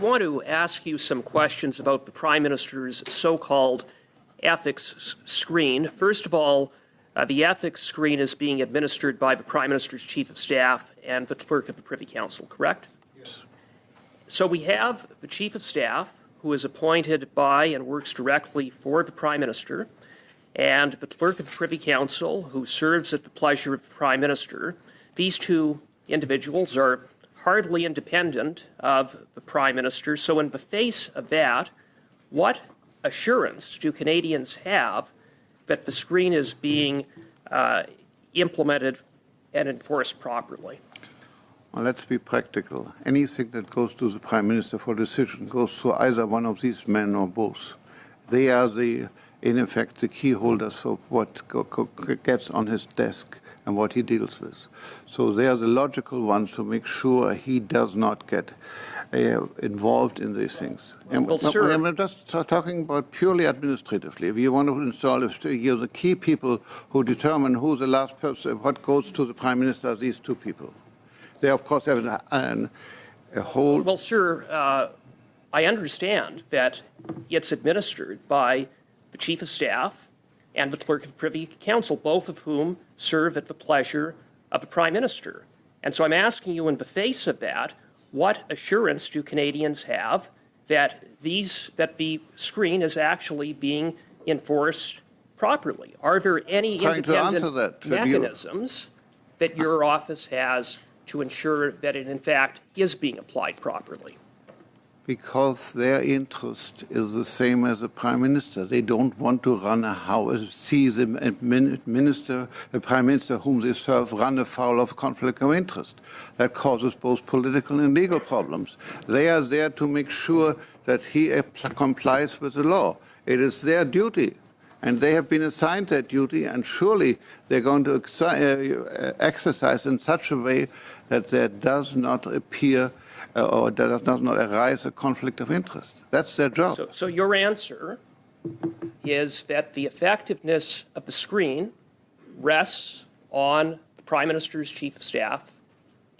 I want to ask you some questions about the Prime Minister's so-called ethics screen. First of all, the ethics screen is being administered by the Prime Minister's Chief of Staff and the Clerk of the Privy Council, correct? Yes. So we have the Chief of Staff, who is appointed by and works directly for the Prime Minister, and the Clerk of the Privy Council, who serves at the pleasure of the Prime Minister. These two individuals are hardly independent of the Prime Minister. So in the face of that, what assurance do Canadians have that the screen is being implemented and enforced properly? Well, let's be practical. Anything that goes to the Prime Minister for decision goes to either one of these men or both. They are in effect, the key holders of what gets on his desk and what he deals with. So they are the logical ones to make sure he does not get involved in these things. And well, sir, I'm just talking about purely administratively. If you want to install the key people who determine who the last person, what goes to the Prime Minister are these two people. They, of course, have a whole... Well, sir, I understand that it's administered by the Chief of Staff and the Clerk of the Privy Council, both of whom serve at the pleasure of the Prime Minister. And so I'm asking you, in the face of that, what assurance do Canadians have that the screen is actually being enforced properly? Are there any independent mechanisms that your office has to ensure that it, in fact, is being applied properly? Because their interest is the same as the Prime Minister. They don't want to run a house, see the Prime Minister whom they serve run afoul of conflict of interest. That causes both political and legal problems. They are there to make sure that he complies with the law. It is their duty, and they have been assigned that duty, and surely they're going to exercise in such a way that there does not appear or does not arise a conflict of interest. That's their job. So your answer is that the effectiveness of the screen rests on the Prime Minister's Chief of Staff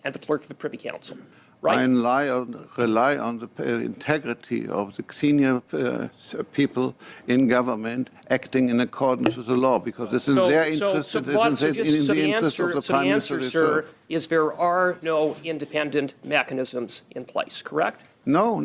and the Clerk of the Privy Council, right? I rely on the integrity of the senior people in government acting in accordance with the law, because it's in their interest, it is in the interest of the Prime Minister. The answer, sir, is there are no independent mechanisms in place, correct? No.